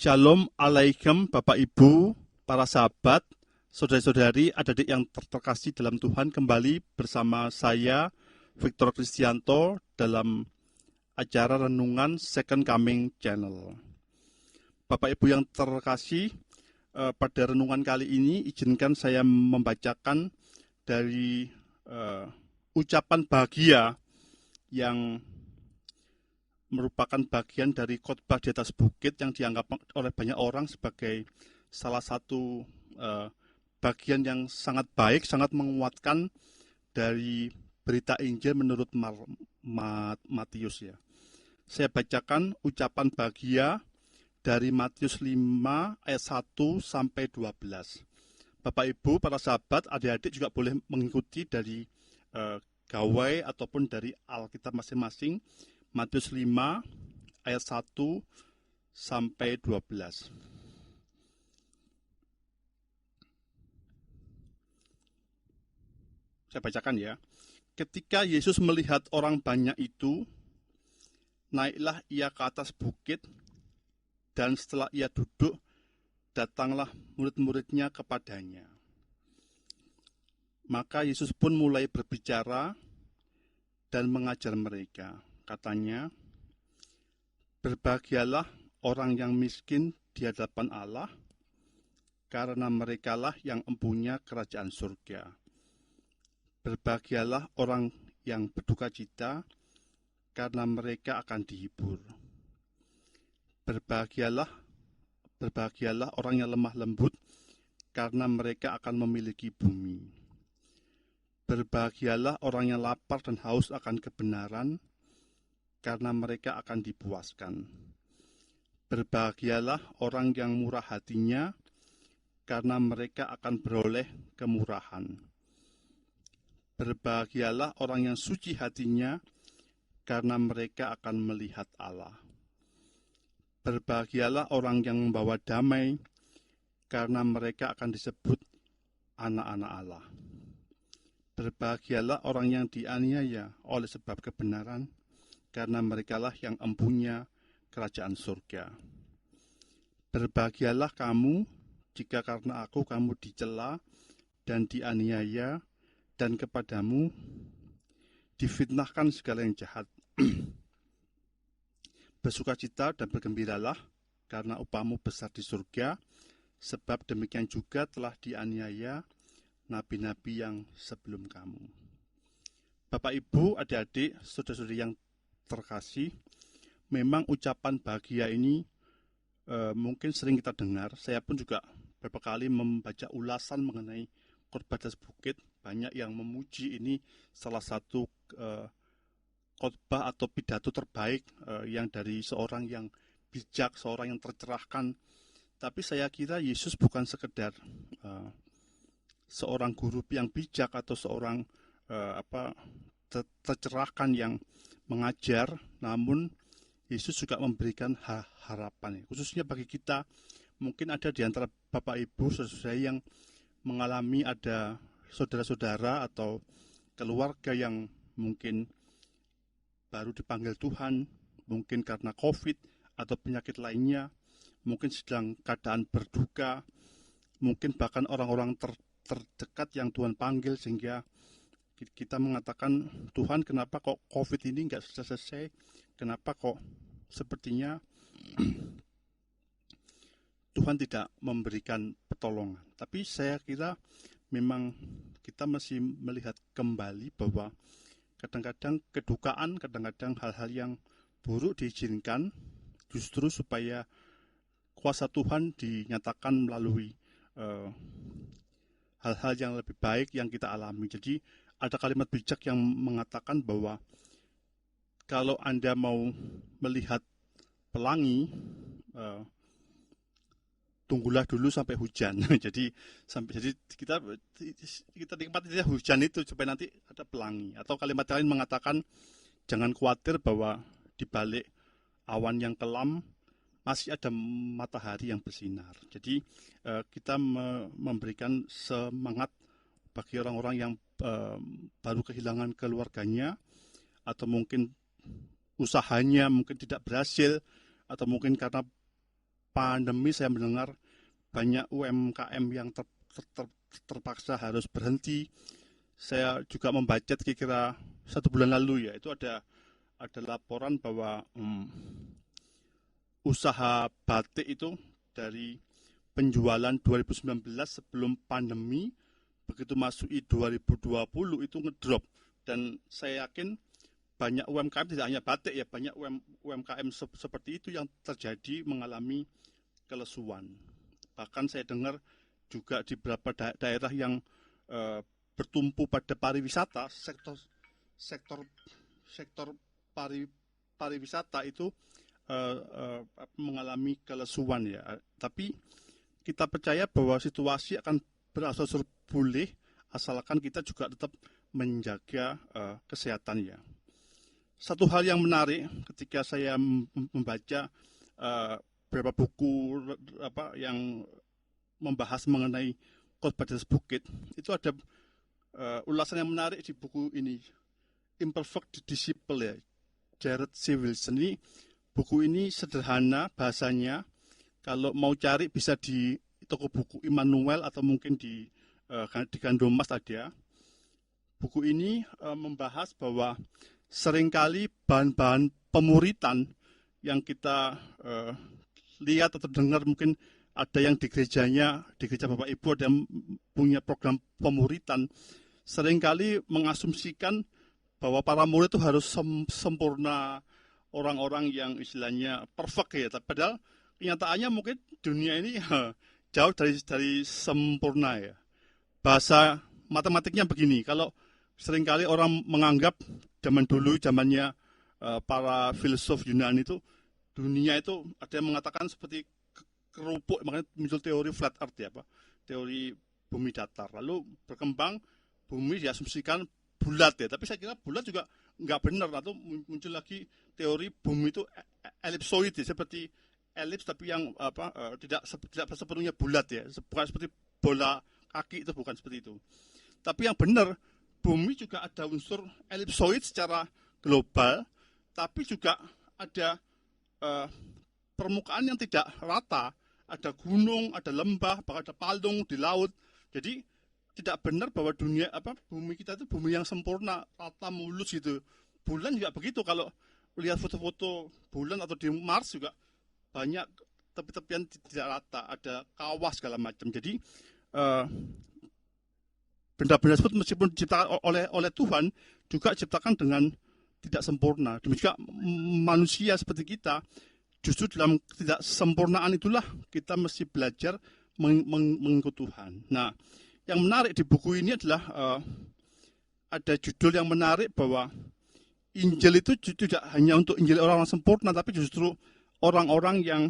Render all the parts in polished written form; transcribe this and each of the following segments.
Shalom alaikum Bapak Ibu, para sahabat, saudari-saudari, adik-adik yang terkasih dalam Tuhan, kembali bersama saya, Victor Kristianto, dalam acara Renungan Second Coming Channel. Bapak Ibu yang terkasih, pada renungan kali ini izinkan saya membacakan dari ucapan bahagia yang merupakan bagian dari khotbah di atas bukit yang dianggap oleh banyak orang sebagai salah satu bagian yang sangat baik, sangat menguatkan dari berita Injil menurut Matius ya. Saya bacakan ucapan bahagia dari Matius 5 ayat 1 sampai 12. Bapak Ibu, para sahabat, adik-adik juga boleh mengikuti dari gawai ataupun dari Alkitab masing-masing. Matius 5 ayat 1 sampai 12. Saya bacakan ya. Ketika Yesus melihat orang banyak itu, naiklah ia ke atas bukit, dan setelah ia duduk, datanglah murid-muridnya kepadanya. Maka Yesus pun mulai berbicara dan mengajar mereka. Katanya, berbahagialah orang yang miskin di hadapan Allah, karena merekalah yang empunya kerajaan surga. Berbahagialah orang yang berduka cita, karena mereka akan dihibur. Berbahagialah orang yang lemah lembut, karena mereka akan memiliki bumi. Berbahagialah orang yang lapar dan haus akan kebenaran, karena mereka akan dipuaskan. Berbahagialah orang yang murah hatinya, karena mereka akan beroleh kemurahan. Berbahagialah orang yang suci hatinya, karena mereka akan melihat Allah. Berbahagialah orang yang membawa damai, karena mereka akan disebut anak-anak Allah. Berbahagialah orang yang dianiaya oleh sebab kebenaran, karena merekalah yang empunya kerajaan surga. Berbahagialah kamu jika karena aku kamu dicela dan dianiaya, dan kepadamu difitnahkan segala yang jahat. Bersukacita dan bergembiralah, karena upahmu besar di surga, sebab demikian juga telah dianiaya nabi-nabi yang sebelum kamu. Bapak, Ibu, adik-adik, saudara-saudari yang terkasih, memang ucapan bahagia ini mungkin sering kita dengar. Saya pun juga beberapa kali membaca ulasan mengenai khotbah atas bukit. Banyak yang memuji ini salah satu khotbah atau pidato terbaik yang dari seorang yang bijak, seorang yang tercerahkan. Tapi saya kira Yesus bukan sekedar seorang guru yang bijak atau seorang tercerahkan yang mengajar, namun Yesus juga memberikan harapan, khususnya bagi kita. Mungkin ada di antara Bapak Ibu, saudara yang mengalami ada saudara-saudara atau keluarga yang mungkin baru dipanggil Tuhan, mungkin karena COVID atau penyakit lainnya, mungkin sedang keadaan berduka, mungkin bahkan orang-orang terdekat yang Tuhan panggil, sehingga kita mengatakan, Tuhan, kenapa kok COVID ini nggak selesai? Kenapa kok sepertinya Tuhan tidak memberikan pertolongan? Tapi saya kira memang kita masih melihat kembali bahwa kadang-kadang kedukaan, kadang-kadang hal-hal yang buruk diizinkan justru supaya kuasa Tuhan dinyatakan melalui hal-hal yang lebih baik yang kita alami. Jadi ada kalimat bijak yang mengatakan bahwa kalau Anda mau melihat pelangi, tunggulah dulu sampai hujan. jadi kita nikmati hujan itu supaya nanti ada pelangi. Atau kalimat lain mengatakan jangan khawatir bahwa di balik awan yang kelam masih ada matahari yang bersinar. Jadi kita memberikan semangat bagi orang-orang yang baru kehilangan keluarganya, atau mungkin usahanya mungkin tidak berhasil, atau mungkin karena pandemi saya mendengar banyak UMKM yang terpaksa harus berhenti. Saya juga membaca kira-kira 1 bulan lalu ya, itu ada laporan bahwa usaha batik itu dari penjualan 2019 sebelum pandemi, begitu masuki 2020 itu ngedrop. Dan saya yakin banyak UMKM, tidak hanya batik ya, banyak UMKM seperti itu yang terjadi mengalami kelesuan. Bahkan saya dengar juga di beberapa daerah yang bertumpu pada pariwisata, sektor pariwisata itu mengalami kelesuan ya. Tapi kita percaya bahwa situasi akan berangsur pulih asalkan kita juga tetap menjaga kesehatan ya. Satu hal yang menarik ketika saya membaca beberapa buku yang membahas mengenai khotbah di atas bukit, itu ada ulasan yang menarik di buku ini, Imperfect Disciple ya, Jared C. Wilson. Ini buku ini sederhana bahasanya, kalau mau cari bisa di toko buku Immanuel atau mungkin di Gandomas ada. Buku ini membahas bahwa seringkali bahan-bahan pemuritan yang kita lihat atau dengar, mungkin ada yang di gereja Bapak Ibu ada yang punya program pemuritan, seringkali mengasumsikan bahwa para murid itu harus sempurna, orang-orang yang istilahnya perfect ya. Padahal kenyataannya mungkin dunia ini jauh dari sempurna ya. Bahasa matematiknya begini, kalau seringkali orang menganggap zaman dulu, zamannya para filsuf Yunani itu, dunia itu ada yang mengatakan seperti kerupuk, makanya muncul teori flat earth ya, teori bumi datar. Lalu berkembang bumi diasumsikan bulat ya, tapi saya kira bulat juga nggak benar. Atau muncul lagi teori bumi itu elipsoid ya, seperti elips tapi yang tidak sepenuhnya bulat ya, bukan seperti bola kaki, itu bukan seperti itu. Tapi yang benar, bumi juga ada unsur elipsoid secara global, tapi juga ada permukaan yang tidak rata, ada gunung, ada lembah, bahkan ada palung di laut. Jadi tidak benar bahwa bumi kita itu bumi yang sempurna, rata mulus gitu. Bulan juga begitu, kalau lihat foto-foto bulan atau di Mars juga banyak tepi-tepian tidak rata, ada kawah segala macam. Jadi benda-benda tersebut meskipun diciptakan oleh Tuhan juga diciptakan dengan tidak sempurna. Demikian juga manusia seperti kita, justru dalam ketidaksempurnaan itulah kita mesti belajar mengikut Tuhan. Nah, yang menarik di buku ini adalah ada judul yang menarik bahwa Injil itu tidak hanya untuk Injil orang-orang sempurna, tapi justru orang-orang yang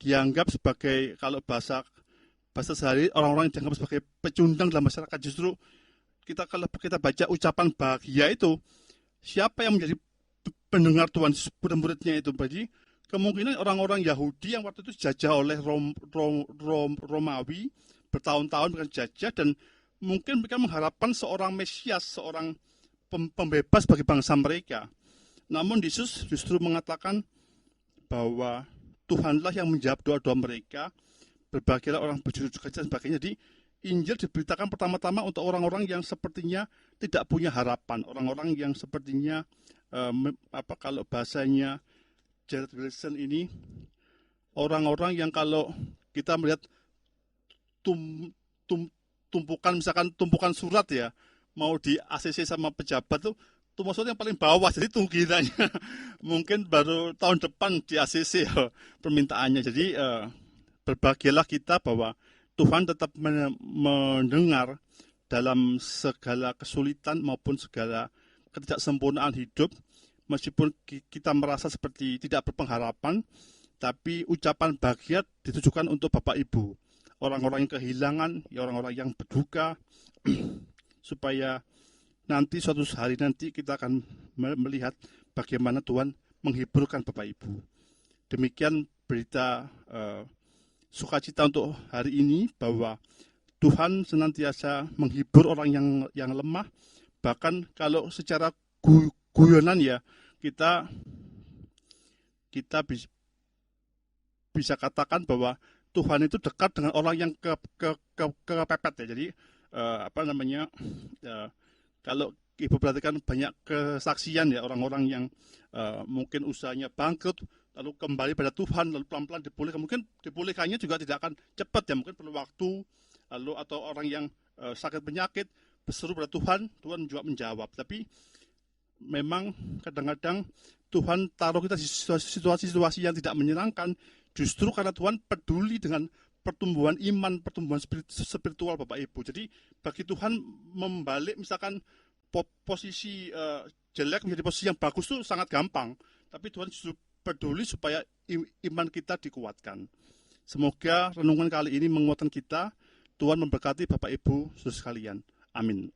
dianggap sebagai, kalau bahasa sehari, orang-orang yang dianggap sebagai pecundang dalam masyarakat. Justru kalau kita baca ucapan bahagia itu, siapa yang menjadi pendengar Tuhan, murid-muridnya itu. Jadi kemungkinan orang-orang Yahudi yang waktu itu dijajah oleh Romawi, bertahun-tahun dengan jajah, dan mungkin mereka mengharapkan seorang Mesias, seorang pembebas bagi bangsa mereka. Namun Yesus justru mengatakan bahwa Tuhanlah yang menjawab doa-doa mereka, berbahagialah orang berjuru duka dan sebagainya. Jadi Injil diberitakan pertama-tama untuk orang-orang yang sepertinya tidak punya harapan, orang-orang yang sepertinya kalau bahasanya Jared Wilson ini, orang-orang yang kalau kita melihat tumpukan surat ya, mau di ACC sama pejabat tuh surat yang paling bawah, jadi tunggirannya mungkin baru tahun depan di ACC permintaannya. Jadi berbahagialah kita bahwa Tuhan tetap mendengar dalam segala kesulitan maupun segala ketidaksempurnaan hidup. Meskipun kita merasa seperti tidak berpengharapan, tapi ucapan bahagia ditujukan untuk Bapak Ibu, orang-orang yang kehilangan, orang-orang yang berduka, supaya nanti suatu hari nanti kita akan melihat bagaimana Tuhan menghiburkan Bapak Ibu. Demikian berita sukacita untuk hari ini, bahwa Tuhan senantiasa menghibur orang yang lemah. Bahkan kalau secara guyonan ya, kita bisa katakan bahwa Tuhan itu dekat dengan orang yang kepepet ya. Jadi kalau Ibu perhatikan banyak kesaksian ya orang-orang yang mungkin usahanya bangkrut lalu kembali pada Tuhan lalu pelan-pelan dipulihkan. Mungkin dipulihkannya juga tidak akan cepat ya, mungkin perlu waktu. Lalu atau orang yang sakit penyakit berseru pada Tuhan, Tuhan juga menjawab. Tapi memang kadang-kadang Tuhan taruh kita di situasi-situasi yang tidak menyenangkan justru karena Tuhan peduli dengan pertumbuhan iman, pertumbuhan spiritual Bapak Ibu. Jadi bagi Tuhan membalik misalkan posisi jelek menjadi posisi yang bagus itu sangat gampang. Tapi Tuhan justru peduli supaya iman kita dikuatkan. Semoga renungan kali ini menguatkan kita. Tuhan memberkati Bapak Ibu saudara sekalian. Amin.